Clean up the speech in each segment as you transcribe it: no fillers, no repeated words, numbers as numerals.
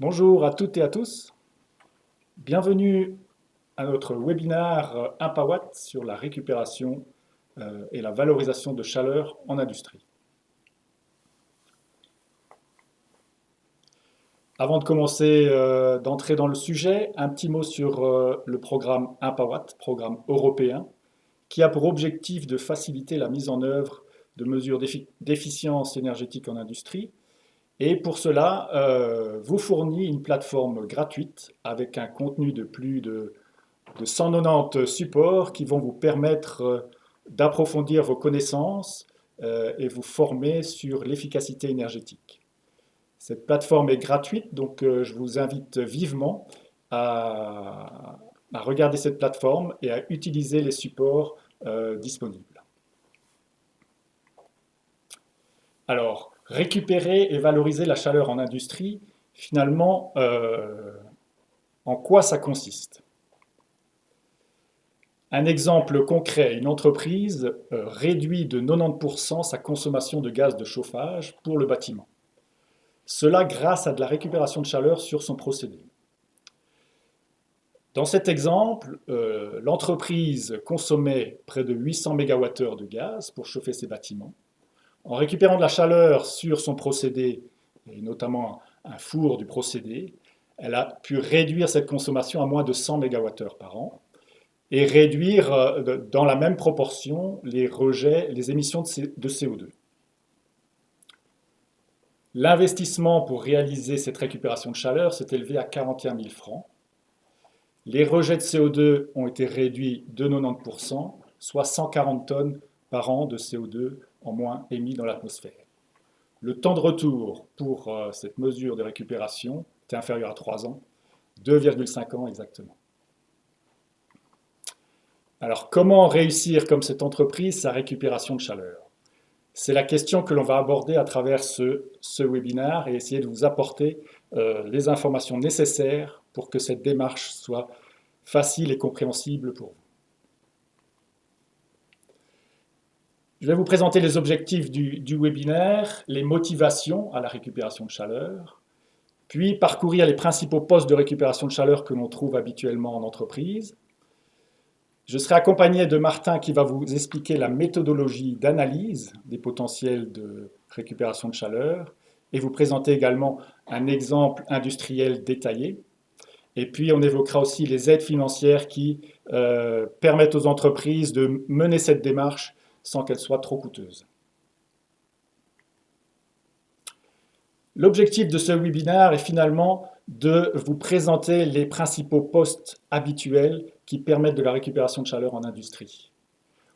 Bonjour à toutes et à tous. Bienvenue à notre webinaire Impawatt sur la récupération et la valorisation de chaleur en industrie. Avant de commencer, d'entrer dans le sujet, un petit mot sur le programme Impawatt, programme européen, qui a pour objectif de faciliter la mise en œuvre de mesures d'efficience énergétique en industrie. Et pour cela, vous fournit une plateforme gratuite avec un contenu de plus de 190 supports qui vont vous permettre d'approfondir vos connaissances et vous former sur l'efficacité énergétique. Cette plateforme est gratuite, donc je vous invite vivement à regarder cette plateforme et à utiliser les supports disponibles. Alors, récupérer et valoriser la chaleur en industrie, finalement, en quoi ça consiste? Un exemple concret, une entreprise réduit de 90% sa consommation de gaz de chauffage pour le bâtiment. Cela grâce à de la récupération de chaleur sur son procédé. Dans cet exemple, l'entreprise consommait près de 800 MWh de gaz pour chauffer ses bâtiments. En récupérant de la chaleur sur son procédé, et notamment un four du procédé, elle a pu réduire cette consommation à moins de 100 MWh par an et réduire dans la même proportion les rejets, les émissions de CO2. L'investissement pour réaliser cette récupération de chaleur s'est élevé à 41 000 francs. Les rejets de CO2 ont été réduits de 90%, soit 140 tonnes par an de CO2 en moins émis dans l'atmosphère. Le temps de retour pour cette mesure de récupération était inférieur à 3 ans, 2,5 ans exactement. Alors, comment réussir comme cette entreprise sa récupération de chaleur? C'est la question que l'on va aborder à travers ce webinaire et essayer de vous apporter les informations nécessaires pour que cette démarche soit facile et compréhensible pour vous. Je vais vous présenter les objectifs du webinaire, les motivations à la récupération de chaleur, puis parcourir les principaux postes de récupération de chaleur que l'on trouve habituellement en entreprise. Je serai accompagné de Martin qui va vous expliquer la méthodologie d'analyse des potentiels de récupération de chaleur et vous présenter également un exemple industriel détaillé. Et puis on évoquera aussi les aides financières qui permettent aux entreprises de mener cette démarche sans qu'elle soit trop coûteuse. L'objectif de ce webinaire est finalement de vous présenter les principaux postes habituels qui permettent de la récupération de chaleur en industrie.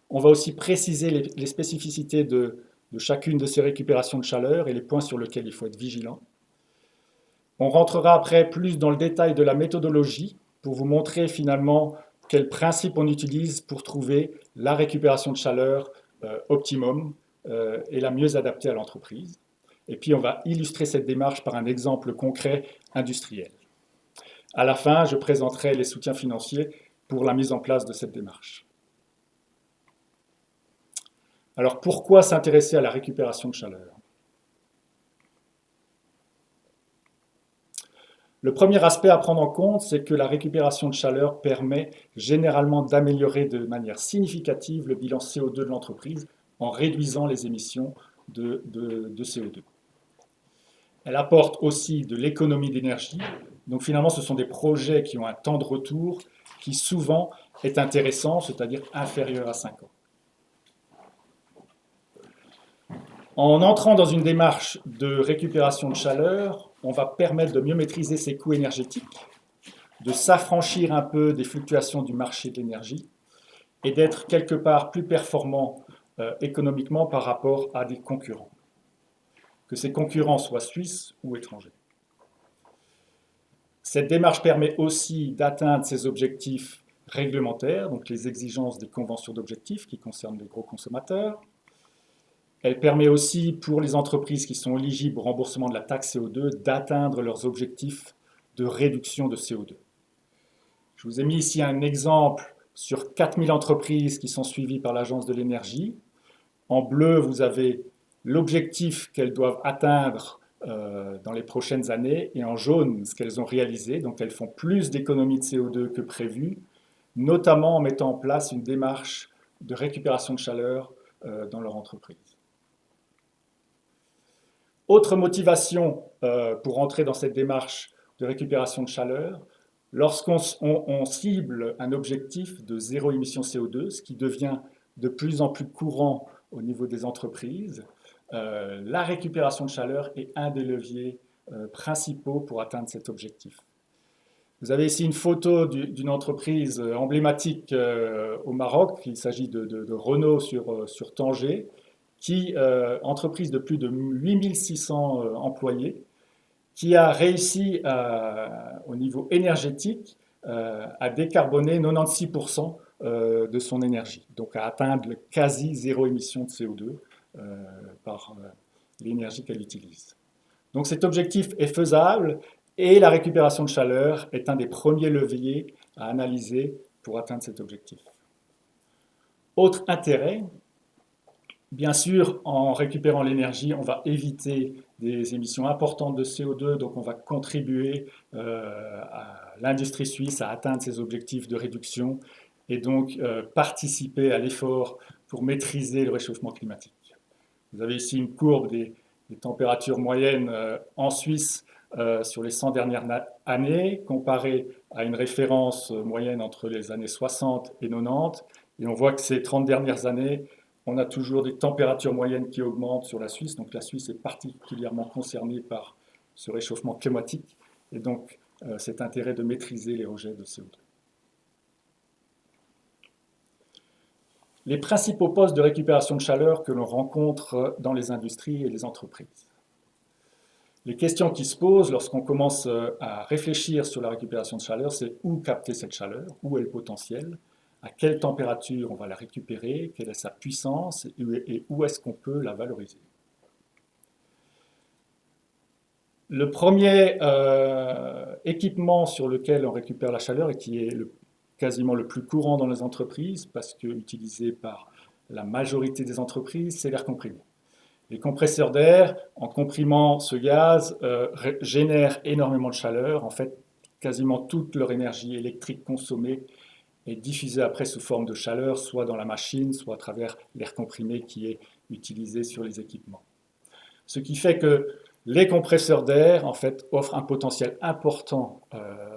On va aussi préciser les spécificités de chacune de ces récupérations de chaleur et les points sur lesquels il faut être vigilant. On rentrera après plus dans le détail de la méthodologie pour vous montrer finalement quels principes on utilise pour trouver la récupération de chaleur optimum et la mieux adaptée à l'entreprise. Et puis on va illustrer cette démarche par un exemple concret industriel. À la fin, je présenterai les soutiens financiers pour la mise en place de cette démarche. Alors pourquoi s'intéresser à la récupération de chaleur? Le premier aspect à prendre en compte, c'est que la récupération de chaleur permet généralement d'améliorer de manière significative le bilan CO2 de l'entreprise en réduisant les émissions de CO2. Elle apporte aussi de l'économie d'énergie. Donc finalement, ce sont des projets qui ont un temps de retour qui souvent est intéressant, c'est-à-dire inférieur à 5 ans. En entrant dans une démarche de récupération de chaleur, on va permettre de mieux maîtriser ses coûts énergétiques, de s'affranchir un peu des fluctuations du marché de l'énergie et d'être quelque part plus performant économiquement par rapport à des concurrents, que ces concurrents soient suisses ou étrangers. Cette démarche permet aussi d'atteindre ces objectifs réglementaires, donc les exigences des conventions d'objectifs qui concernent les gros consommateurs. Elle permet aussi pour les entreprises qui sont éligibles au remboursement de la taxe CO2 d'atteindre leurs objectifs de réduction de CO2. Je vous ai mis ici un exemple sur 4000 entreprises qui sont suivies par l'Agence de l'énergie. En bleu, vous avez l'objectif qu'elles doivent atteindre dans les prochaines années, et en jaune, ce qu'elles ont réalisé. Donc elles font plus d'économies de CO2 que prévu, notamment en mettant en place une démarche de récupération de chaleur dans leur entreprise. Autre motivation pour entrer dans cette démarche de récupération de chaleur, lorsqu'on cible un objectif de zéro émission CO2, ce qui devient de plus en plus courant au niveau des entreprises, la récupération de chaleur est un des leviers principaux pour atteindre cet objectif. Vous avez ici une photo d'une entreprise emblématique au Maroc. Il s'agit de Renault sur Tanger, entreprise de plus de 8600 employés, qui a réussi au niveau énergétique à décarboner 96% de son énergie, donc à atteindre le quasi zéro émission de CO2 par l'énergie qu'elle utilise. Donc cet objectif est faisable et la récupération de chaleur est un des premiers leviers à analyser pour atteindre cet objectif. Autre intérêt, bien sûr, en récupérant l'énergie, on va éviter des émissions importantes de CO2, donc on va contribuer à l'industrie suisse à atteindre ses objectifs de réduction et donc participer à l'effort pour maîtriser le réchauffement climatique. Vous avez ici une courbe des températures moyennes en Suisse sur les 100 dernières années, comparée à une référence moyenne entre les années 60 et 90. Et on voit que ces 30 dernières années, on a toujours des températures moyennes qui augmentent sur la Suisse. Donc la Suisse est particulièrement concernée par ce réchauffement climatique et donc cet intérêt de maîtriser les rejets de CO2. Les principaux postes de récupération de chaleur que l'on rencontre dans les industries et les entreprises. Les questions qui se posent lorsqu'on commence à réfléchir sur la récupération de chaleur, c'est où capter cette chaleur, où est le potentiel, à quelle température on va la récupérer, quelle est sa puissance et où est-ce qu'on peut la valoriser. Le premier équipement sur lequel on récupère la chaleur et qui est quasiment le plus courant dans les entreprises, parce que utilisé par la majorité des entreprises, c'est l'air comprimé. Les compresseurs d'air, en comprimant ce gaz, génèrent énormément de chaleur. En fait, quasiment toute leur énergie électrique consommée est diffusée après sous forme de chaleur, soit dans la machine, soit à travers l'air comprimé qui est utilisé sur les équipements. Ce qui fait que les compresseurs d'air, en fait, offrent un potentiel important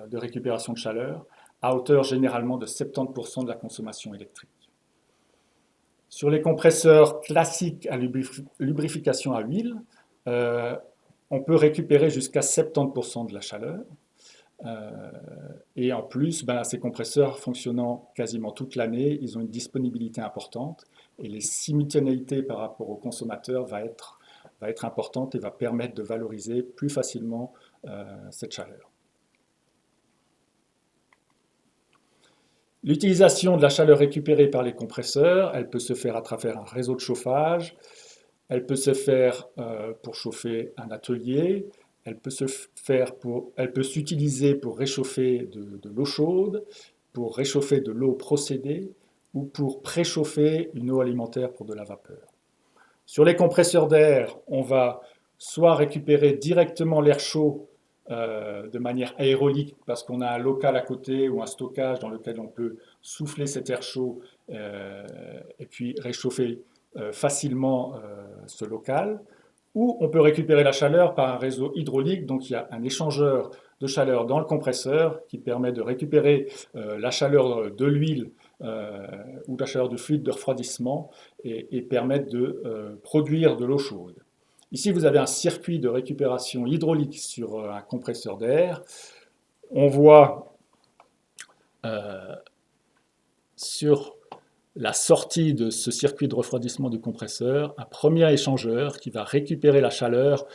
de récupération de chaleur, à hauteur généralement de 70% de la consommation électrique. Sur les compresseurs classiques à lubrification à huile, on peut récupérer jusqu'à 70% de la chaleur. Et en plus, ces compresseurs fonctionnant quasiment toute l'année, ils ont une disponibilité importante et les simultanéités par rapport au consommateur va être importante et va permettre de valoriser plus facilement cette chaleur. L'utilisation de la chaleur récupérée par les compresseurs, elle peut se faire à travers un réseau de chauffage, elle peut se faire pour chauffer un atelier, elle peut s'utiliser pour réchauffer de l'eau chaude, pour réchauffer de l'eau procédée ou pour préchauffer une eau alimentaire pour de la vapeur. Sur les compresseurs d'air, on va soit récupérer directement l'air chaud de manière aérolique parce qu'on a un local à côté ou un stockage dans lequel on peut souffler cet air chaud et puis réchauffer facilement ce local. Ou on peut récupérer la chaleur par un réseau hydraulique, donc il y a un échangeur de chaleur dans le compresseur qui permet de récupérer la chaleur de l'huile ou la chaleur du fluide de refroidissement et permettre de produire de l'eau chaude. Ici, vous avez un circuit de récupération hydraulique sur un compresseur d'air. On voit sur la sortie de ce circuit de refroidissement du compresseur un premier échangeur qui va récupérer la chaleur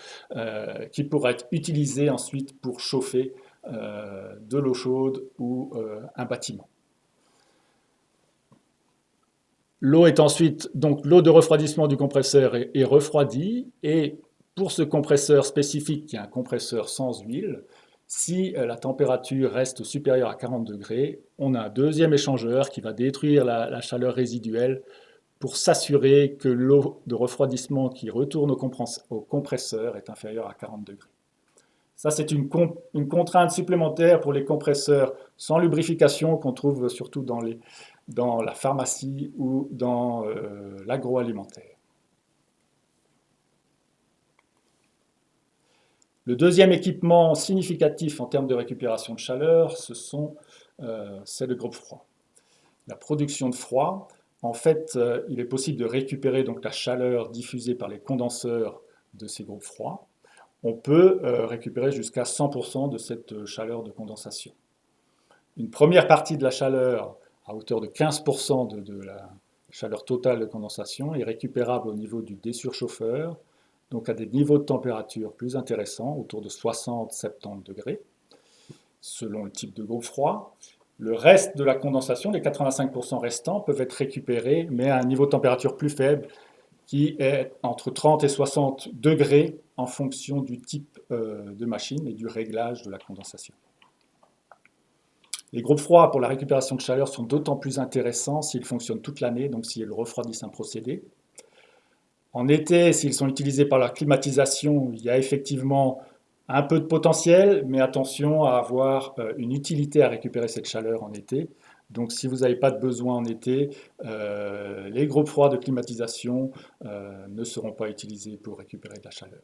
qui pourra être utilisée ensuite pour chauffer de l'eau chaude ou un bâtiment. L'eau est ensuite, donc l'eau de refroidissement du compresseur est refroidie et pour ce compresseur spécifique qui est un compresseur sans huile, si la température reste supérieure à 40 degrés, on a un deuxième échangeur qui va détruire la chaleur résiduelle pour s'assurer que l'eau de refroidissement qui retourne au compresseur est inférieure à 40 degrés. Ça, c'est une contrainte supplémentaire pour les compresseurs sans lubrification qu'on trouve surtout dans la pharmacie ou dans l'agroalimentaire. Le deuxième équipement significatif en termes de récupération de chaleur, c'est le groupe froid. La production de froid, en fait, il est possible de récupérer donc la chaleur diffusée par les condenseurs de ces groupes froids. On peut récupérer jusqu'à 100% de cette chaleur de condensation. Une première partie de la chaleur, à hauteur de 15% de la chaleur totale de condensation, est récupérable au niveau du désurchauffeur, donc à des niveaux de température plus intéressants, autour de 60-70 degrés, selon le type de groupe froid. Le reste de la condensation, les 85% restants, peuvent être récupérés, mais à un niveau de température plus faible, qui est entre 30 et 60 degrés en fonction du type de machine et du réglage de la condensation. Les groupes froids pour la récupération de chaleur sont d'autant plus intéressants s'ils fonctionnent toute l'année, donc s'ils refroidissent un procédé. En été, s'ils sont utilisés par la climatisation, il y a effectivement un peu de potentiel, mais attention à avoir une utilité à récupérer cette chaleur en été. Donc si vous n'avez pas de besoin en été, les groupes froids de climatisation ne seront pas utilisés pour récupérer de la chaleur.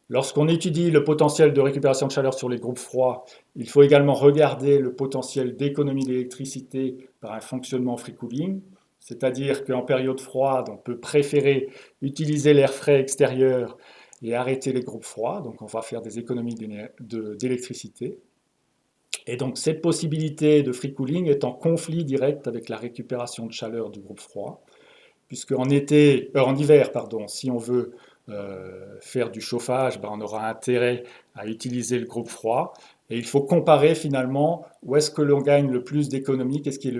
Lorsqu'on étudie le potentiel de récupération de chaleur sur les groupes froids, il faut également regarder le potentiel d'économie d'électricité par un fonctionnement free cooling, c'est-à-dire qu'en période froide, on peut préférer utiliser l'air frais extérieur et arrêter les groupes froids, donc on va faire des économies d'électricité. Et donc cette possibilité de free cooling est en conflit direct avec la récupération de chaleur du groupe froid, puisque en hiver, si on veut faire du chauffage, on aura intérêt à utiliser le groupe froid. Et il faut comparer finalement où est-ce que l'on gagne le plus d'économie, qu'est-ce qui est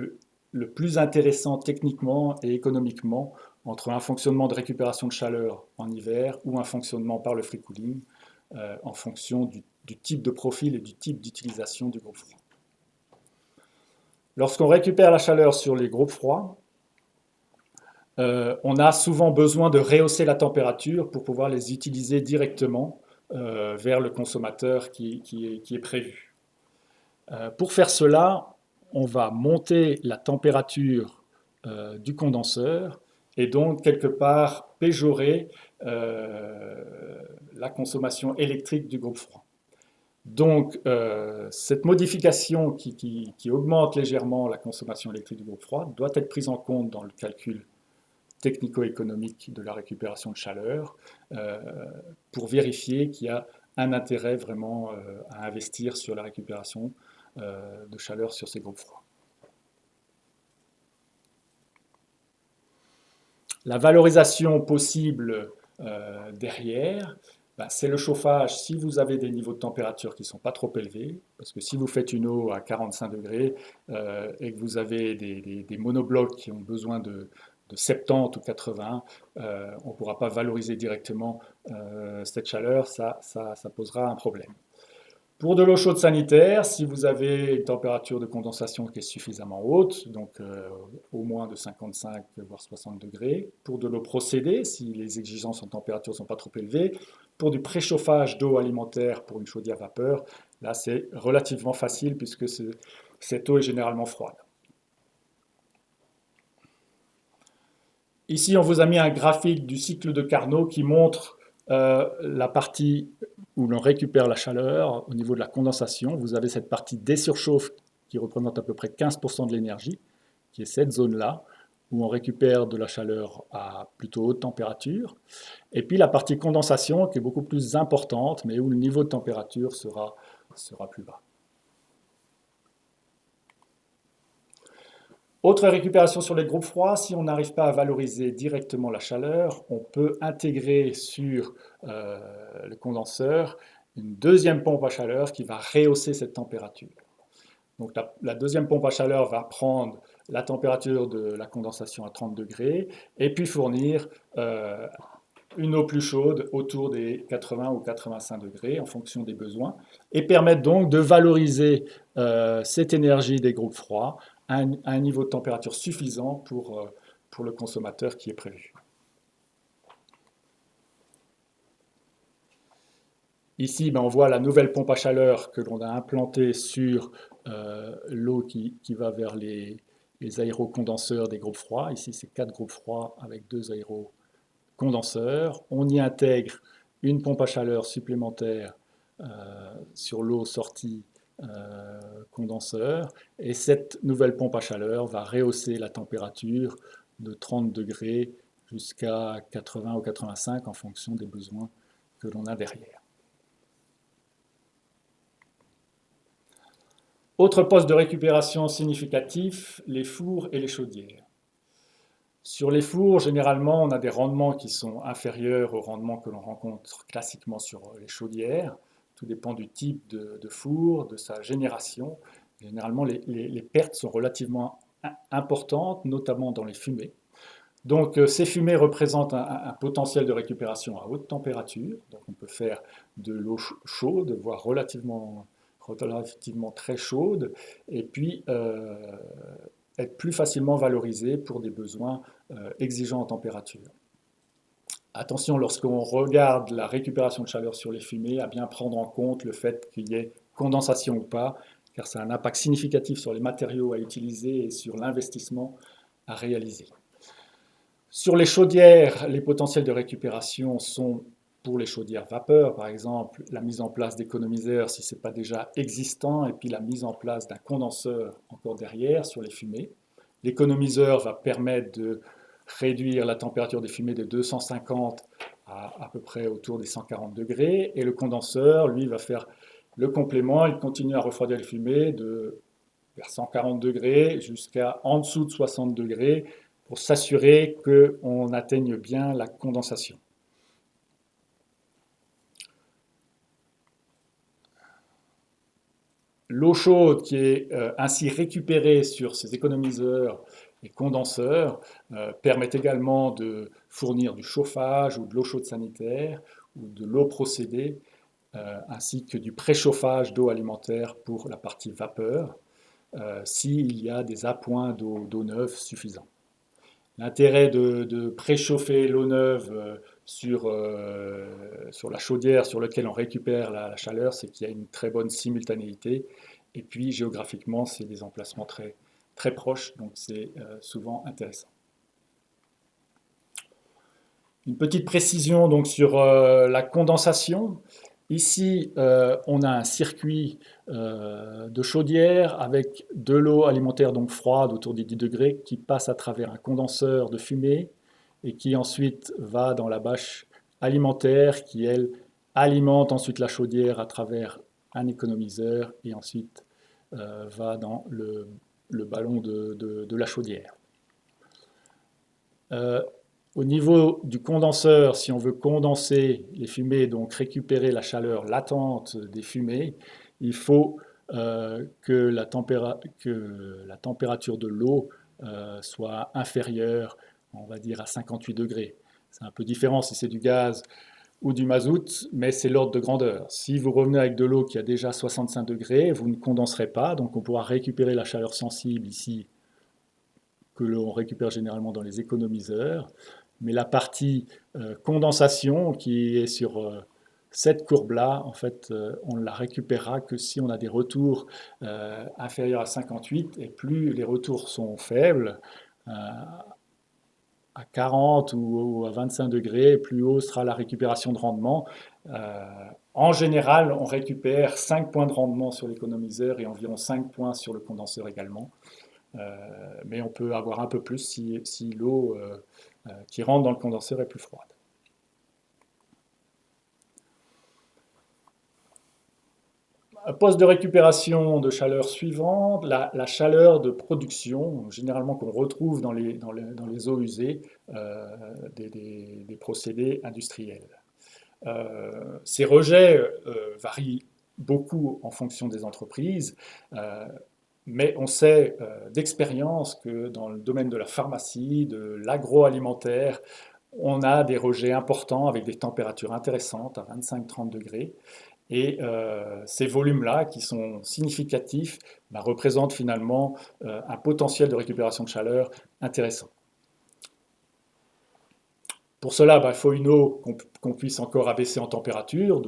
le plus intéressant techniquement et économiquement entre un fonctionnement de récupération de chaleur en hiver ou un fonctionnement par le free cooling en fonction du type de profil et du type d'utilisation du groupe froid. Lorsqu'on récupère la chaleur sur les groupes froids, on a souvent besoin de rehausser la température pour pouvoir les utiliser directement vers le consommateur qui est prévu. Pour faire cela, on va monter la température du condenseur et donc quelque part péjorer la consommation électrique du groupe froid. Donc cette modification qui augmente légèrement la consommation électrique du groupe froid doit être prise en compte dans le calcul technico-économique de la récupération de chaleur pour vérifier qu'il y a un intérêt vraiment à investir sur la récupération de chaleur sur ces groupes froids. La valorisation possible derrière, c'est le chauffage si vous avez des niveaux de température qui ne sont pas trop élevés, parce que si vous faites une eau à 45 degrés et que vous avez des monoblocs qui ont besoin de 70 ou 80, on ne pourra pas valoriser directement cette chaleur, ça posera un problème. Pour de l'eau chaude sanitaire, si vous avez une température de condensation qui est suffisamment haute, donc au moins de 55 voire 60 degrés, pour de l'eau procédée, si les exigences en température ne sont pas trop élevées, pour du préchauffage d'eau alimentaire pour une chaudière vapeur, là c'est relativement facile puisque cette eau est généralement froide. Ici, on vous a mis un graphique du cycle de Carnot qui montre la partie où l'on récupère la chaleur au niveau de la condensation. Vous avez cette partie désurchauffe qui représente à peu près 15% de l'énergie, qui est cette zone-là, où on récupère de la chaleur à plutôt haute température. Et puis la partie condensation qui est beaucoup plus importante, mais où le niveau de température sera plus bas. Autre récupération sur les groupes froids, si on n'arrive pas à valoriser directement la chaleur, on peut intégrer sur le condenseur une deuxième pompe à chaleur qui va rehausser cette température. Donc la deuxième pompe à chaleur va prendre la température de la condensation à 30 degrés et puis fournir une eau plus chaude autour des 80 ou 85 degrés en fonction des besoins et permettre donc de valoriser cette énergie des groupes froids à un niveau de température suffisant pour pour le consommateur qui est prévu. Ici, on voit la nouvelle pompe à chaleur que l'on a implantée sur l'eau qui va vers les aérocondenseurs des groupes froids. Ici, c'est 4 groupes froids avec 2 aérocondenseurs. On y intègre une pompe à chaleur supplémentaire sur l'eau sortie condenseur. Et cette nouvelle pompe à chaleur va rehausser la température de 30 degrés jusqu'à 80 ou 85 en fonction des besoins que l'on a derrière. Autre poste de récupération significatif, les fours et les chaudières. Sur les fours, généralement, on a des rendements qui sont inférieurs aux rendements que l'on rencontre classiquement sur les chaudières. Tout dépend du type de four, de sa génération. Généralement, les pertes sont relativement importantes, notamment dans les fumées. Donc, ces fumées représentent un potentiel de récupération à haute température. Donc, on peut faire de l'eau chaude, voire relativement très chaude, et puis être plus facilement valorisée pour des besoins exigeants en température. Attention, lorsqu'on regarde la récupération de chaleur sur les fumées, à bien prendre en compte le fait qu'il y ait condensation ou pas, car ça a un impact significatif sur les matériaux à utiliser et sur l'investissement à réaliser. Sur les chaudières, les potentiels de récupération sont, pour les chaudières vapeur, par exemple, la mise en place d'économiseurs si ce n'est pas déjà existant, et puis la mise en place d'un condenseur encore derrière sur les fumées. L'économiseur va permettre de réduire la température des fumées de 250 à peu près autour des 140 degrés, et le condenseur, lui, va faire le complément, il continue à refroidir les fumées de vers 140 degrés jusqu'à en dessous de 60 degrés pour s'assurer qu'on atteigne bien la condensation. L'eau chaude qui est ainsi récupérée sur ces économiseurs et condenseurs permet également de fournir du chauffage ou de l'eau chaude sanitaire ou de l'eau procédée ainsi que du préchauffage d'eau alimentaire pour la partie vapeur s'il y a des appoints d'eau neuve suffisants. L'intérêt de préchauffer l'eau neuve sur la chaudière sur laquelle on récupère la chaleur, c'est qu'il y a une très bonne simultanéité. Et puis géographiquement, c'est des emplacements très, très proches, donc c'est souvent intéressant. Une petite précision donc sur la condensation. Ici, on a un circuit de chaudière avec de l'eau alimentaire donc froide autour des 10 degrés qui passe à travers un condenseur de fumée et qui ensuite va dans la bâche alimentaire qui, elle, alimente ensuite la chaudière à travers un économiseur et ensuite va dans le ballon de la chaudière. Au niveau du condenseur, si on veut condenser les fumées, donc récupérer la chaleur latente des fumées, il faut que la température de l'eau soit inférieure, on va dire, à 58 degrés. C'est un peu différent si c'est du gaz ou du mazout, mais c'est l'ordre de grandeur. Si vous revenez avec de l'eau qui a déjà 65 degrés, vous ne condenserez pas, donc on pourra récupérer la chaleur sensible ici, que l'on récupère généralement dans les économiseurs. Mais la partie condensation qui est sur cette courbe-là, en fait, on ne la récupérera que si on a des retours inférieurs à 58, et plus les retours sont faibles, à 40 ou à 25 degrés, plus haut sera la récupération de rendement. En général, on récupère 5 points de rendement sur l'économiseur et environ 5 points sur le condenseur également. Mais on peut avoir un peu plus si l'eau qui rentre dans le condenseur est plus froide. Poste de récupération de chaleur suivante, la chaleur de production, généralement qu'on retrouve dans les eaux usées des procédés industriels. Ces rejets varient beaucoup en fonction des entreprises, mais on sait d'expérience que dans le domaine de la pharmacie, de l'agroalimentaire, on a des rejets importants avec des températures intéressantes à 25-30 degrés. Et ces volumes-là, qui sont significatifs, représentent finalement un potentiel de récupération de chaleur intéressant. Pour cela, il faut une eau qu'on puisse encore abaisser en température,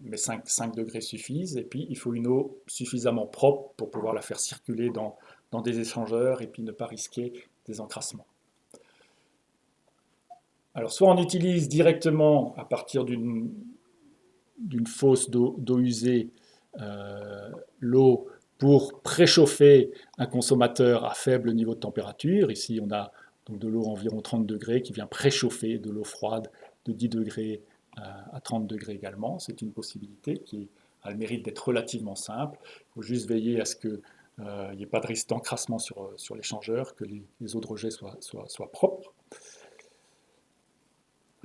mais 5 degrés suffisent. Et puis, il faut une eau suffisamment propre pour pouvoir la faire circuler dans des échangeurs et puis ne pas risquer des encrassements. Alors, soit on utilise directement à partir d'une fosse d'eau usée l'eau pour préchauffer un consommateur à faible niveau de température. Ici, on a donc de l'eau environ 30 degrés qui vient préchauffer de l'eau froide de 10 degrés à 30 degrés également. C'est une possibilité qui a le mérite d'être relativement simple. Il faut juste veiller à ce qu'il n'y ait pas de risque d'encrassement sur l'échangeur, que les eaux de rejet soient propres.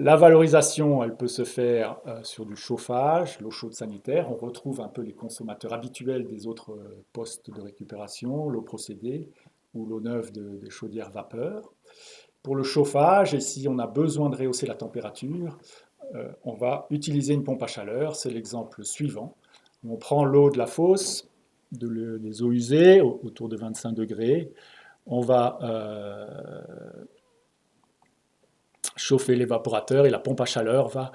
La valorisation, elle peut se faire sur du chauffage, l'eau chaude sanitaire. On retrouve un peu les consommateurs habituels des autres postes de récupération, l'eau procédée ou l'eau neuve des chaudières vapeur. Pour le chauffage, et si on a besoin de rehausser la température, on va utiliser une pompe à chaleur. C'est l'exemple suivant. On prend l'eau de la fosse, des eaux usées, autour de 25 degrés. On va chauffer l'évaporateur et la pompe à chaleur va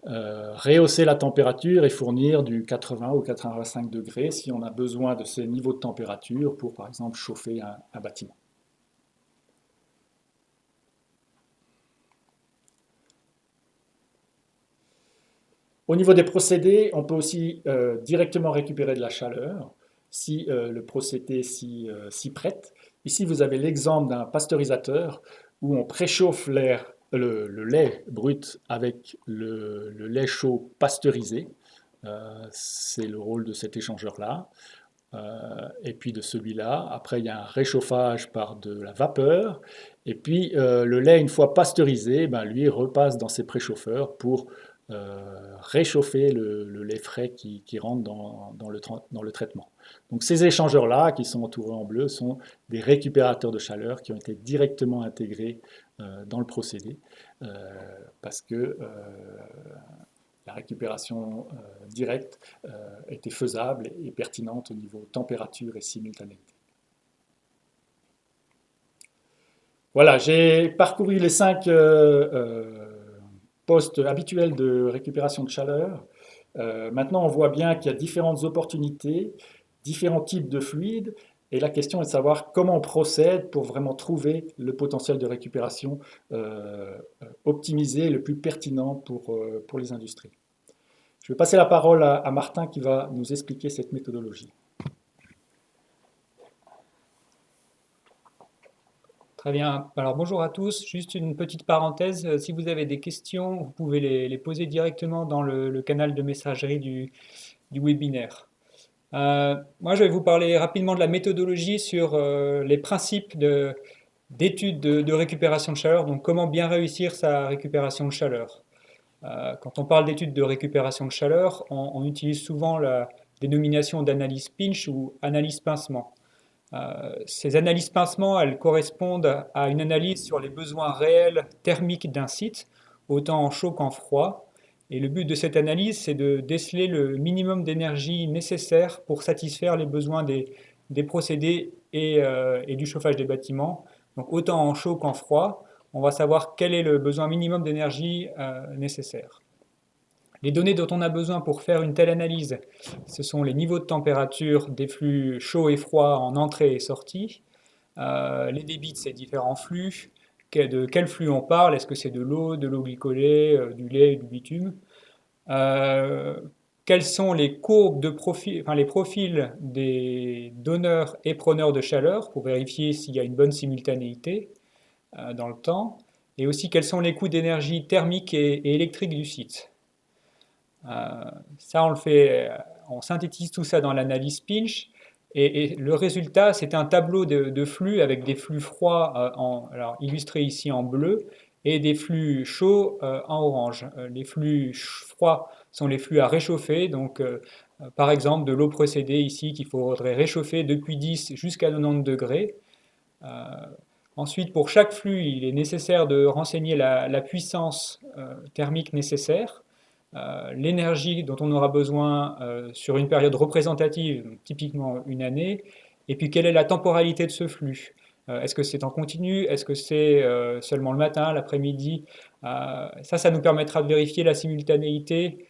rehausser la température et fournir du 80 ou 85 degrés si on a besoin de ces niveaux de température pour, par exemple, chauffer un bâtiment. Au niveau des procédés, on peut aussi directement récupérer de la chaleur si le procédé s'y prête. Ici, vous avez l'exemple d'un pasteurisateur où on préchauffe le lait brut avec le lait chaud pasteurisé. C'est le rôle de cet échangeur-là. Et puis de celui-là. Après, il y a un réchauffage par de la vapeur. Et puis, le lait, une fois pasteurisé, lui repasse dans ses préchauffeurs pour réchauffer le lait frais qui rentre dans le traitement. Donc ces échangeurs-là, qui sont entourés en bleu, sont des récupérateurs de chaleur qui ont été directement intégrés dans le procédé parce que la récupération directe était faisable et pertinente au niveau température et simultanéité. Voilà, j'ai parcouru les 5 postes habituels de récupération de chaleur. Maintenant, on voit bien qu'il y a différentes opportunités, différents types de fluides, et la question est de savoir comment on procède pour vraiment trouver le potentiel de récupération optimisé, le plus pertinent pour les industries. Je vais passer la parole à Martin qui va nous expliquer cette méthodologie. Très bien. Alors bonjour à tous. Juste une petite parenthèse. Si vous avez des questions, vous pouvez les poser directement dans le canal de messagerie du webinaire. Moi, je vais vous parler rapidement de la méthodologie sur les principes d'études de récupération de chaleur. Donc comment bien réussir sa récupération de chaleur. Quand on parle d'études de récupération de chaleur, on utilise souvent la dénomination d'analyse pinch ou analyse pincement. Ces analyses pincement, elles correspondent à une analyse sur les besoins réels thermiques d'un site, autant en chaud qu'en froid. Et le but de cette analyse, c'est de déceler le minimum d'énergie nécessaire pour satisfaire les besoins des procédés et du chauffage des bâtiments. Donc autant en chaud qu'en froid, on va savoir quel est le besoin minimum d'énergie nécessaire. Les données dont on a besoin pour faire une telle analyse, ce sont les niveaux de température des flux chauds et froids en entrée et sortie, les débits de ces différents flux, de quel flux on parle, est-ce que c'est de l'eau glycolée, du lait, du bitume, quelles sont les courbes de profil, enfin les profils des donneurs et preneurs de chaleur pour vérifier s'il y a une bonne simultanéité dans le temps, et aussi quels sont les coûts d'énergie thermique et électrique du site. Ça, on synthétise tout ça dans l'analyse pinch, et le résultat, c'est un tableau de flux avec des flux froids alors, illustrés ici en bleu et des flux chauds en orange. Les flux froids sont les flux à réchauffer, donc par exemple de l'eau procédée ici qu'il faudrait réchauffer depuis 10 jusqu'à 90 degrés. Ensuite, pour chaque flux, il est nécessaire de renseigner la puissance thermique nécessaire. L'énergie dont on aura besoin sur une période représentative, typiquement une année, et puis quelle est la temporalité de ce flux. Est-ce que c'est en continu? Est-ce que c'est seulement le matin, l'après-midi? Ça nous permettra de vérifier la simultanéité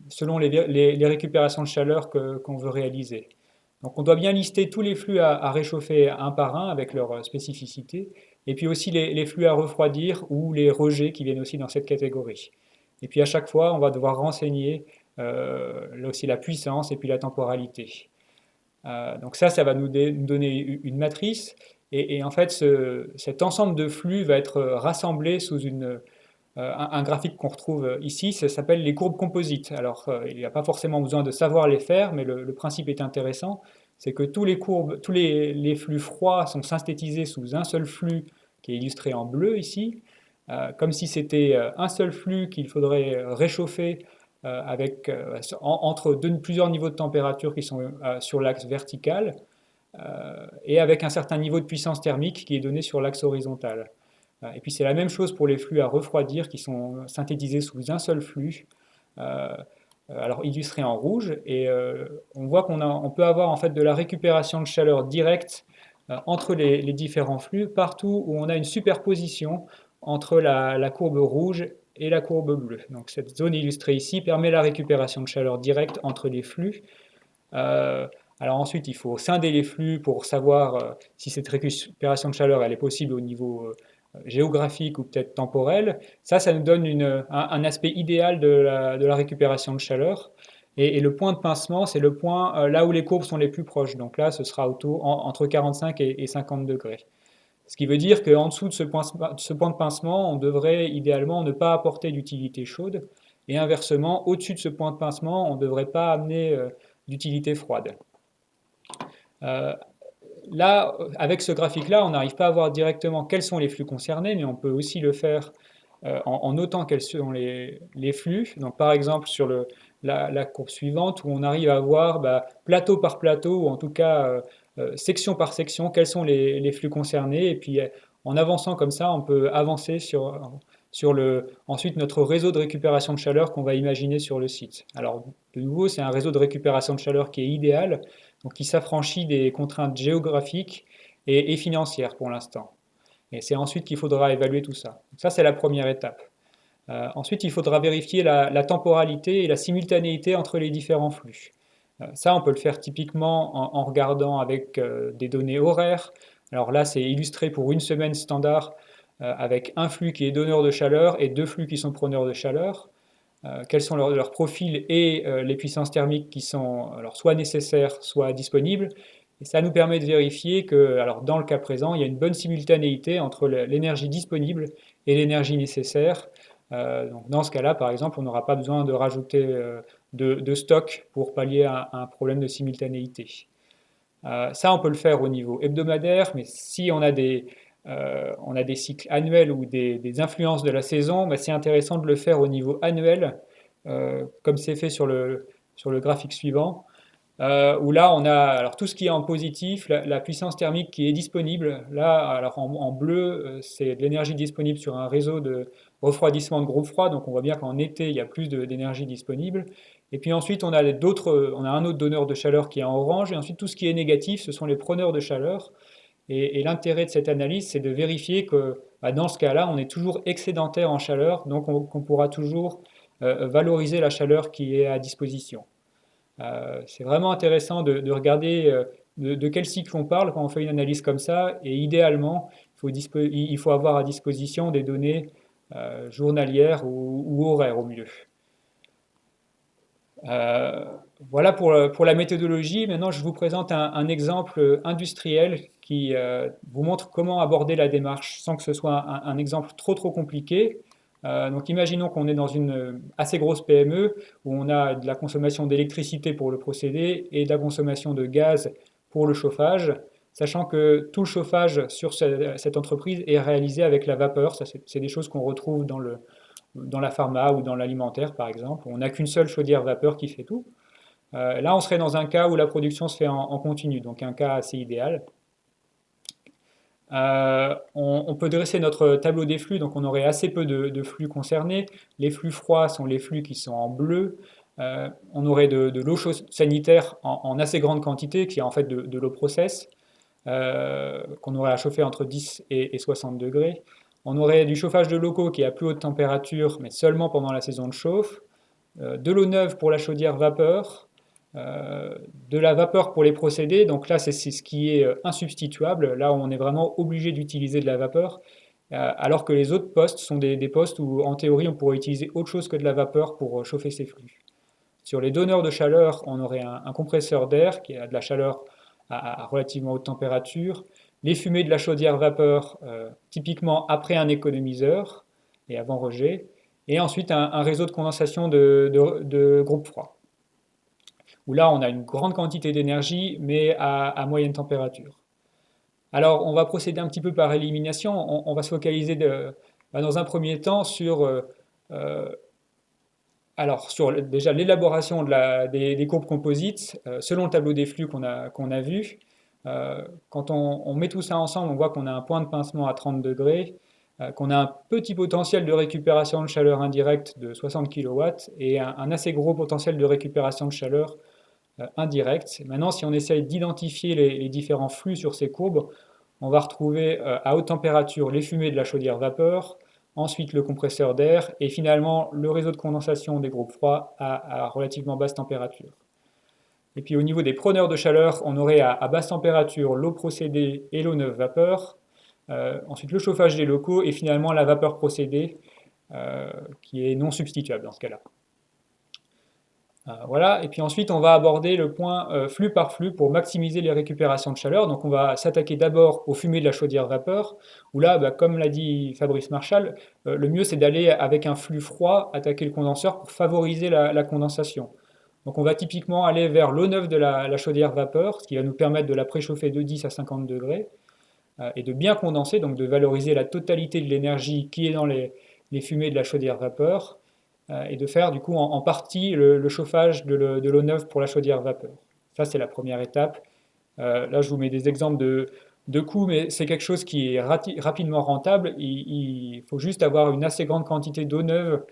selon les récupérations de chaleur qu'on veut réaliser. Donc on doit bien lister tous les flux à réchauffer un par un avec leur spécificité, et puis aussi les flux à refroidir ou les rejets qui viennent aussi dans cette catégorie. Et puis à chaque fois, on va devoir renseigner là aussi la puissance et puis la temporalité. Donc ça va nous donner une matrice, et en fait cet ensemble de flux va être rassemblé sous un graphique qu'on retrouve ici. Ça s'appelle les courbes composites. Alors il n'y a pas forcément besoin de savoir les faire, mais le principe est intéressant. C'est que tous les flux froids sont synthétisés sous un seul flux qui est illustré en bleu ici, comme si c'était un seul flux qu'il faudrait réchauffer entre plusieurs niveaux de température qui sont sur l'axe vertical, et avec un certain niveau de puissance thermique qui est donné sur l'axe horizontal. Et puis c'est la même chose pour les flux à refroidir qui sont synthétisés sous un seul flux, alors illustré en rouge, et on voit on peut avoir en fait de la récupération de chaleur directe entre les différents flux, partout où on a une superposition entre la courbe rouge et la courbe bleue. Donc cette zone illustrée ici permet la récupération de chaleur directe entre les flux. Alors ensuite, il faut scinder les flux pour savoir si cette récupération de chaleur elle est possible au niveau géographique ou peut-être temporel. Ça nous donne un aspect idéal de la récupération de chaleur. Et le point de pincement, c'est le point là où les courbes sont les plus proches. Donc là, ce sera entre 45 et 50 degrés. Ce qui veut dire qu'en dessous de ce point de pincement, on devrait idéalement ne pas apporter d'utilité chaude. Et inversement, au-dessus de ce point de pincement, on ne devrait pas amener d'utilité froide. Là, avec ce graphique-là, on n'arrive pas à voir directement quels sont les flux concernés, mais on peut aussi le faire en notant quels sont les flux. Donc, par exemple, sur la courbe suivante, où on arrive à voir plateau par plateau, ou en tout cas section par section, quels sont les flux concernés. Et puis, en avançant comme ça, on peut avancer ensuite notre réseau de récupération de chaleur qu'on va imaginer sur le site. Alors, de nouveau, c'est un réseau de récupération de chaleur qui est idéal, donc qui s'affranchit des contraintes géographiques et financières pour l'instant. Et c'est ensuite qu'il faudra évaluer tout ça. Donc ça, c'est la première étape. Ensuite, il faudra vérifier la temporalité et la simultanéité entre les différents flux. Ça, on peut le faire typiquement en regardant avec des données horaires. Alors là, c'est illustré pour une semaine standard avec un flux qui est donneur de chaleur et deux flux qui sont preneurs de chaleur. Quels sont leurs profils et les puissances thermiques qui sont alors soit nécessaires, soit disponibles. Et ça nous permet de vérifier que, alors dans le cas présent, il y a une bonne simultanéité entre l'énergie disponible et l'énergie nécessaire. Donc dans ce cas-là, par exemple, on n'aura pas besoin de rajouter de stock pour pallier à un problème de simultanéité. Ça, on peut le faire au niveau hebdomadaire, mais si on a des cycles annuels ou des influences de la saison, c'est intéressant de le faire au niveau annuel, comme c'est fait sur le graphique suivant, où là on a alors tout ce qui est en positif, la puissance thermique qui est disponible. Là, alors en bleu, c'est de l'énergie disponible sur un réseau de refroidissement de groupe froid, donc on voit bien qu'en été, il y a plus d'énergie disponible. Et puis ensuite, on a un autre donneur de chaleur qui est en orange, et ensuite tout ce qui est négatif, ce sont les preneurs de chaleur. Et l'intérêt de cette analyse, c'est de vérifier que dans ce cas-là, on est toujours excédentaire en chaleur, donc on pourra toujours valoriser la chaleur qui est à disposition. C'est vraiment intéressant de regarder de quel cycle on parle quand on fait une analyse comme ça, et idéalement, il faut avoir à disposition des données journalières ou horaires au mieux. Voilà pour la méthodologie. Maintenant, je vous présente un exemple industriel qui vous montre comment aborder la démarche sans que ce soit un exemple trop compliqué. Donc imaginons qu'on est dans une assez grosse PME où on a de la consommation d'électricité pour le procédé et de la consommation de gaz pour le chauffage, sachant que tout le chauffage sur cette entreprise est réalisé avec la vapeur. Ça, c'est des choses qu'on retrouve dans la pharma ou dans l'alimentaire, par exemple. On n'a qu'une seule chaudière vapeur qui fait tout. Là, on serait dans un cas où la production se fait en continu, donc un cas assez idéal. On peut dresser notre tableau des flux, donc on aurait assez peu de flux concernés. Les flux froids sont les flux qui sont en bleu. On aurait de l'eau sanitaire en assez grande quantité, qui est en fait de l'eau process, qu'on aurait à chauffer entre 10 et 60 degrés. On aurait du chauffage de locaux qui est à plus haute température, mais seulement pendant la saison de chauffe, de l'eau neuve pour la chaudière vapeur, de la vapeur pour les procédés, donc là c'est ce qui est insubstituable, là on est vraiment obligé d'utiliser de la vapeur, alors que les autres postes sont des postes où en théorie on pourrait utiliser autre chose que de la vapeur pour chauffer ces flux. Sur les donneurs de chaleur, on aurait un compresseur d'air qui a de la chaleur à relativement haute température, les fumées de la chaudière vapeur, typiquement après un économiseur et avant rejet, et ensuite un réseau de condensation de groupe froid, où là on a une grande quantité d'énergie, mais à moyenne température. Alors on va procéder un petit peu par élimination, on va se focaliser dans un premier temps sur euh, sur déjà l'élaboration des courbes composites, selon le tableau des flux qu'on a vu. Quand on met tout ça ensemble, on voit qu'on a un point de pincement à 30 degrés, qu'on a un petit potentiel de récupération de chaleur indirecte de 60 kW et un assez gros potentiel de récupération de chaleur indirecte. Maintenant, si on essaye d'identifier les différents flux sur ces courbes, on va retrouver à haute température les fumées de la chaudière vapeur, ensuite le compresseur d'air, et finalement le réseau de condensation des groupes froids à relativement basse température. Et puis au niveau des preneurs de chaleur, on aurait à basse température l'eau procédée et l'eau neuve vapeur, ensuite le chauffage des locaux, et finalement la vapeur procédée, qui est non substituable dans ce cas-là. Voilà, et puis ensuite on va aborder le point flux par flux pour maximiser les récupérations de chaleur. Donc on va s'attaquer d'abord aux fumées de la chaudière vapeur, où là, comme l'a dit Fabrice Marchal, le mieux c'est d'aller avec un flux froid attaquer le condenseur pour favoriser la condensation. Donc on va typiquement aller vers l'eau neuve de la chaudière vapeur, ce qui va nous permettre de la préchauffer de 10 à 50 degrés, et de bien condenser, donc de valoriser la totalité de l'énergie qui est dans les fumées de la chaudière vapeur, et de faire du coup en partie le chauffage de l'eau neuve pour la chaudière vapeur. Ça, c'est la première étape. Là, je vous mets des exemples de coûts, mais c'est quelque chose qui est rapidement rentable. Il faut juste avoir une assez grande quantité d'eau neuve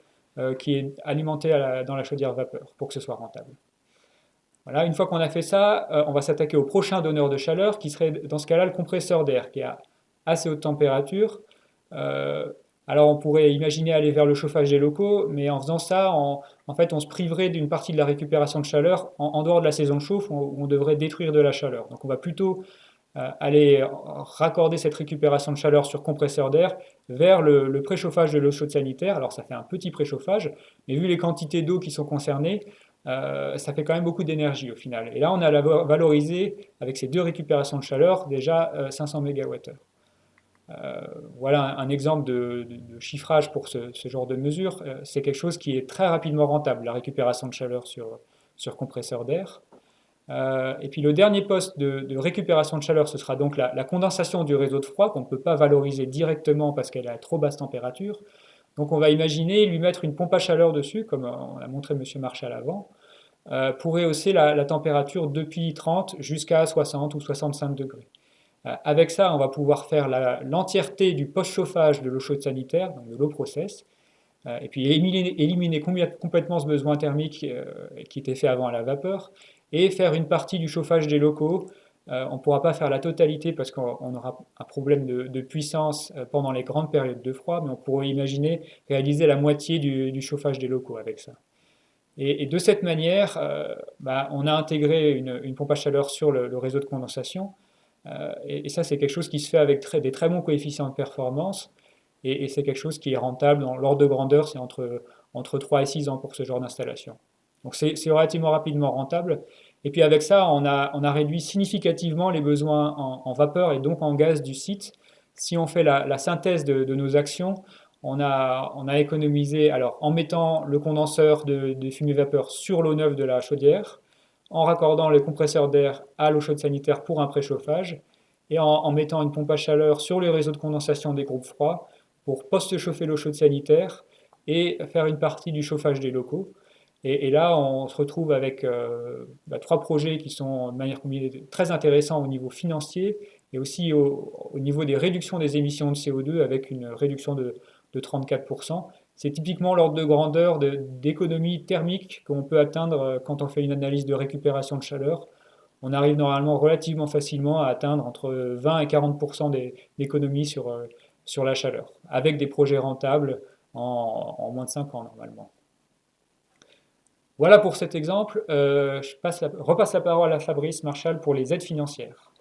qui est alimentée dans la chaudière vapeur pour que ce soit rentable. Voilà, une fois qu'on a fait ça, on va s'attaquer au prochain donneur de chaleur qui serait dans ce cas-là le compresseur d'air qui est à assez haute température. Alors on pourrait imaginer aller vers le chauffage des locaux, mais en faisant ça, en fait, on se priverait d'une partie de la récupération de chaleur en dehors de la saison de chauffe où on devrait détruire de la chaleur. Donc on va plutôt aller raccorder cette récupération de chaleur sur compresseur d'air vers le préchauffage de l'eau chaude sanitaire. Alors ça fait un petit préchauffage, mais vu les quantités d'eau qui sont concernées, ça fait quand même beaucoup d'énergie au final. Et là, on a valorisé avec ces deux récupérations de chaleur déjà 500 MWh. Voilà un exemple de chiffrage pour ce genre de mesure. C'est quelque chose qui est très rapidement rentable, la récupération de chaleur sur compresseur d'air. Et puis le dernier poste de récupération de chaleur, ce sera donc la condensation du réseau de froid qu'on ne peut pas valoriser directement parce qu'elle est à trop basse température. Donc on va imaginer lui mettre une pompe à chaleur dessus, comme on a montré M. Marchal avant, pour rehausser la température depuis 30 jusqu'à 60 ou 65 degrés. Avec ça, on va pouvoir faire l'entièreté du post-chauffage de l'eau chaude sanitaire, donc de l'eau process, et puis éliminer complètement ce besoin thermique qui était fait avant à la vapeur, et faire une partie du chauffage des locaux. On ne pourra pas faire la totalité parce qu'on aura un problème de puissance pendant les grandes périodes de froid, mais on pourrait imaginer réaliser la moitié du chauffage des locaux avec ça. Et de cette manière, on a intégré une pompe à chaleur sur le réseau de condensation, et ça c'est quelque chose qui se fait avec des très bons coefficients de performance, et c'est quelque chose qui est rentable dans l'ordre de grandeur, c'est entre 3 et 6 ans pour ce genre d'installation. Donc c'est relativement rapidement rentable. Et puis avec ça, on a réduit significativement les besoins en vapeur et donc en gaz du site. Si on fait la synthèse de nos actions, on a économisé, alors en mettant le condenseur de fumée vapeur sur l'eau neuve de la chaudière, en raccordant le compresseur d'air à l'eau chaude sanitaire pour un préchauffage, et en mettant une pompe à chaleur sur le réseau de condensation des groupes froids pour post-chauffer l'eau chaude sanitaire et faire une partie du chauffage des locaux. Et là, on se retrouve avec trois projets qui sont de manière combinée très intéressants au niveau financier et aussi au niveau des réductions des émissions de CO2 avec une réduction de 34%. C'est typiquement l'ordre de grandeur d'économie thermique qu'on peut atteindre quand on fait une analyse de récupération de chaleur. On arrive normalement relativement facilement à atteindre entre 20 et 40% d'économie sur la chaleur, avec des projets rentables en moins de 5 ans normalement. Voilà pour cet exemple. Repasse la parole à Fabrice Marchal pour les aides financières.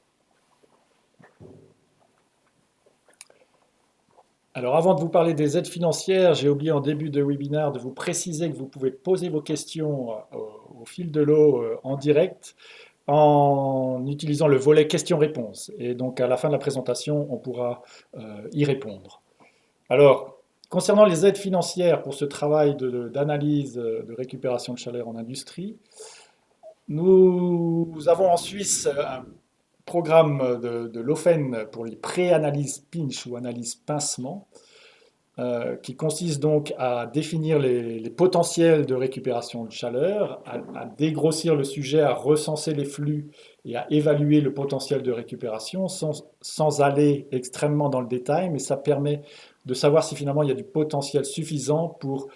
Alors avant de vous parler des aides financières, j'ai oublié en début de webinaire de vous préciser que vous pouvez poser vos questions au fil de l'eau en direct en utilisant le volet questions-réponses. Et donc à la fin de la présentation, on pourra y répondre. Alors, concernant les aides financières pour ce travail d'analyse de récupération de chaleur en industrie, nous avons en Suisse un programme de l'OFEN pour les pré-analyses pinch ou analyses pincement, qui consiste donc à définir les potentiels de récupération de chaleur, à dégrossir le sujet, à recenser les flux et à évaluer le potentiel de récupération sans aller extrêmement dans le détail, mais ça permet de savoir si finalement il y a du potentiel suffisant pour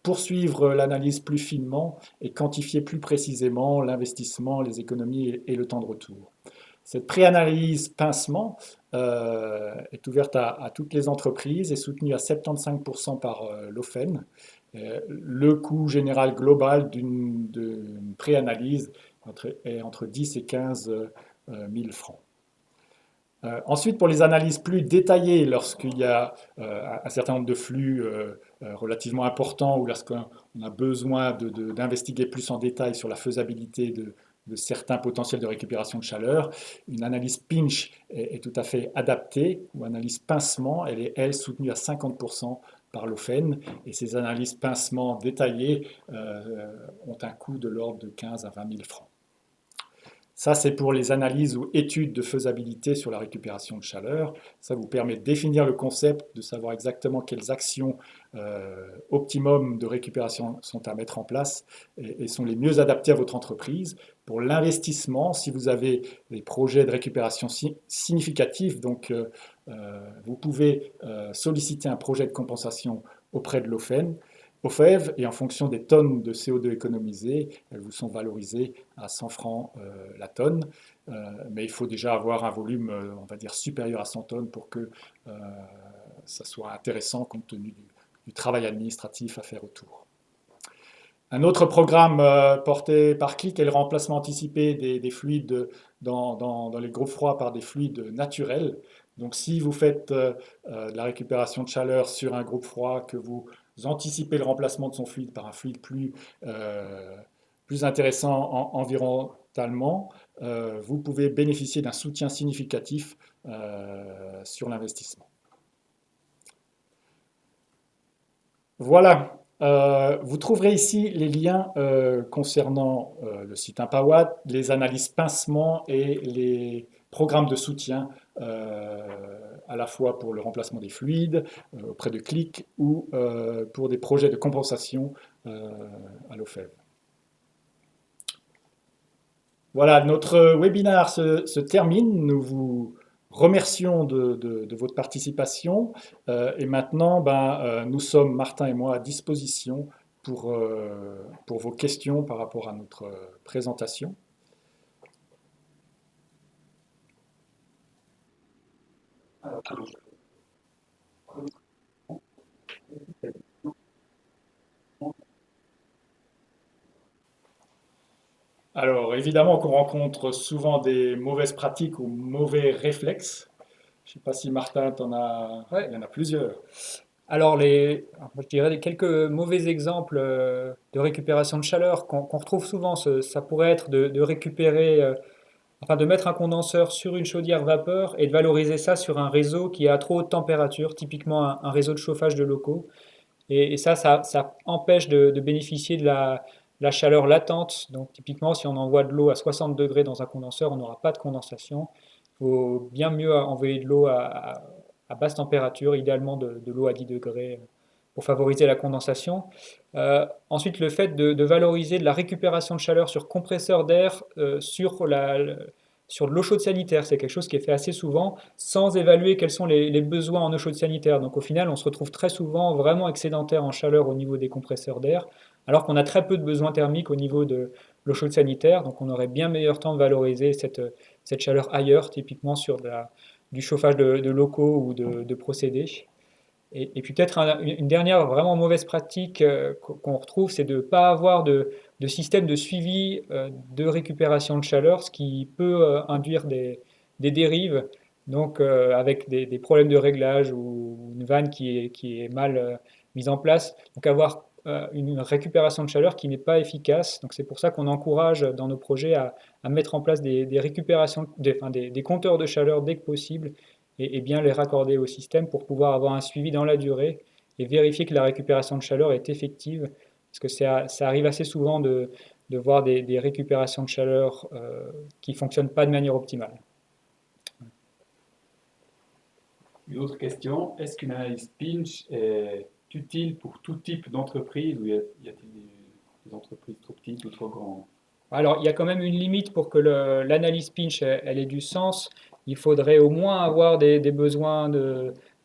poursuivre l'analyse plus finement et quantifier plus précisément l'investissement, les économies et le temps de retour. Cette préanalyse pincement est ouverte à toutes les entreprises et soutenue à 75% par l'OFEN. Le coût général global d'une préanalyse est entre 10 et 15 000 francs. Ensuite, pour les analyses plus détaillées, lorsqu'il y a un certain nombre de flux relativement importants ou lorsqu'on a besoin d'investiguer plus en détail sur la faisabilité de certains potentiels de récupération de chaleur, une analyse pinch est tout à fait adaptée, ou analyse pincement, elle est, elle, soutenue à 50% par l'OFEN, et ces analyses pincement détaillées ont un coût de l'ordre de 15 à 20 000 francs. Ça, c'est pour les analyses ou études de faisabilité sur la récupération de chaleur. Ça vous permet de définir le concept, de savoir exactement quelles actions optimum de récupération sont à mettre en place et sont les mieux adaptées à votre entreprise. Pour l'investissement, si vous avez des projets de récupération significatifs, donc vous pouvez solliciter un projet de compensation auprès de l'OFEN. OFEV, et en fonction des tonnes de CO2 économisées, elles vous sont valorisées à 100 francs la tonne. Mais il faut déjà avoir un volume, on va dire, supérieur à 100 tonnes pour que ça soit intéressant compte tenu du travail administratif à faire autour. Un autre programme porté par CLIC est le remplacement anticipé des fluides dans les groupes froids par des fluides naturels. Donc si vous faites de la récupération de chaleur sur un groupe froid, que vous anticipez le remplacement de son fluide par un fluide plus intéressant environnementalement, vous pouvez bénéficier d'un soutien significatif sur l'investissement. Voilà, vous trouverez ici les liens concernant le site Impawatt, les analyses pincement et les programmes de soutien à la fois pour le remplacement des fluides auprès de CLIC ou pour des projets de compensation à l'OFEV. Voilà, notre webinaire se termine. Nous vous remercions de votre participation et maintenant nous sommes, Martin et moi, à disposition pour vos questions par rapport à notre présentation. Alors évidemment qu'on rencontre souvent des mauvaises pratiques ou mauvais réflexes. Je ne sais pas si Martin, Ouais. il y en a plusieurs. Alors, je dirais quelques mauvais exemples de récupération de chaleur qu'on retrouve souvent. Ça pourrait être de récupérer, enfin de mettre un condenseur sur une chaudière vapeur et de valoriser ça sur un réseau qui est à trop haute température, typiquement un réseau de chauffage de locaux. Et ça empêche de bénéficier de la chaleur latente. Donc, typiquement, si on envoie de l'eau à 60 degrés dans un condenseur, on n'aura pas de condensation. Il vaut bien mieux envoyer de l'eau à basse température, idéalement de l'eau à 10 degrés pour favoriser la condensation. Ensuite, le fait de valoriser de la récupération de chaleur sur compresseur d'air sur de l'eau chaude sanitaire, c'est quelque chose qui est fait assez souvent sans évaluer quels sont les besoins en eau chaude sanitaire. Donc au final, on se retrouve très souvent vraiment excédentaire en chaleur au niveau des compresseurs d'air, alors qu'on a très peu de besoins thermiques au niveau de l'eau chaude sanitaire. Donc on aurait bien meilleur temps de valoriser cette chaleur ailleurs, typiquement sur de du chauffage de locaux ou de procédés. Et puis peut-être une dernière vraiment mauvaise pratique qu'on retrouve, c'est de ne pas avoir de système de suivi de récupération de chaleur, ce qui peut induire des dérives, donc avec des problèmes de réglage ou une vanne qui est mal mise en place. Donc avoir une récupération de chaleur qui n'est pas efficace. Donc c'est pour ça qu'on encourage dans nos projets à mettre en place des récupérations, enfin, des compteurs de chaleur dès que possible et bien les raccorder au système pour pouvoir avoir un suivi dans la durée et vérifier que la récupération de chaleur est effective. Parce que ça arrive assez souvent de voir des récupérations de chaleur qui ne fonctionnent pas de manière optimale. Une autre question, est-ce qu'une analyse pinch est utile pour tout type d'entreprise ou y a-t-il des entreprises trop petites ou trop grandes? Alors, il y a quand même une limite pour que l'analyse pinch elle ait du sens. Il faudrait au moins avoir des besoins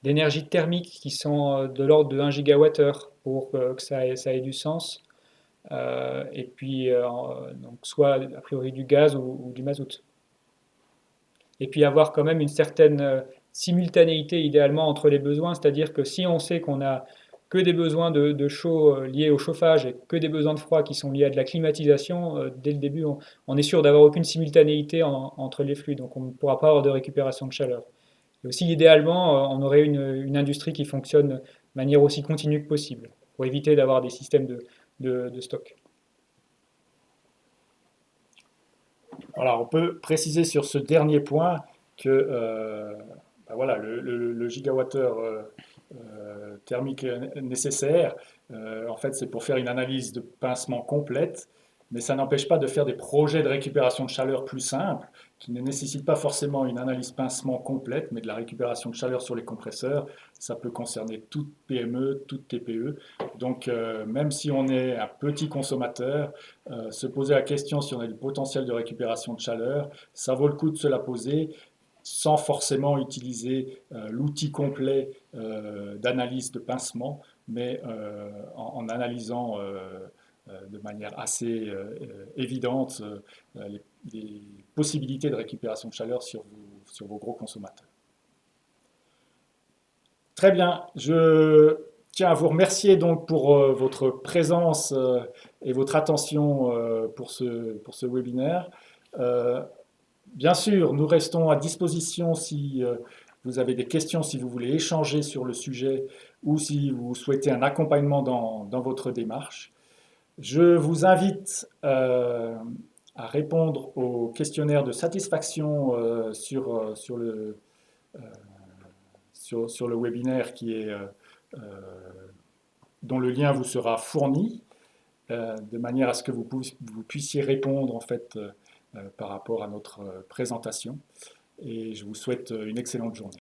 d'énergie thermique qui sont de l'ordre de 1 gigawattheure pour que ça ait du sens. Et puis, donc soit a priori du gaz ou du mazout. Et puis avoir quand même une certaine simultanéité idéalement entre les besoins, c'est-à-dire que si on sait qu'on a que des besoins de chaud liés au chauffage et que des besoins de froid qui sont liés à de la climatisation, dès le début, on est sûr d'avoir aucune simultanéité entre les flux, donc on ne pourra pas avoir de récupération de chaleur. Et aussi, idéalement, on aurait une industrie qui fonctionne de manière aussi continue que possible, pour éviter d'avoir des systèmes de stock. Alors, on peut préciser sur ce dernier point que ben voilà, le gigawattheure thermique nécessaire, en fait, c'est pour faire une analyse de pincement complète, mais ça n'empêche pas de faire des projets de récupération de chaleur plus simples, qui ne nécessitent pas forcément une analyse pincement complète, mais de la récupération de chaleur sur les compresseurs. Ça peut concerner toute PME, toute TPE. Donc, même si on est un petit consommateur, se poser la question si on a du potentiel de récupération de chaleur, ça vaut le coup de se la poser sans forcément utiliser l'outil complet d'analyse de pincement, mais en analysant de manière assez évidente les possibilités de récupération de chaleur sur vos gros consommateurs. Très bien, je tiens à vous remercier donc pour votre présence et votre attention pour ce webinaire. Euh, Bien sûr, nous restons à disposition si vous avez des questions, si vous voulez échanger sur le sujet ou si vous souhaitez un accompagnement dans votre démarche. Je vous invite à répondre au questionnaire de satisfaction sur le webinaire euh, dont le lien vous sera fourni, de manière à ce que vous puissiez répondre en fait par rapport à notre présentation. Et je vous souhaite une excellente journée.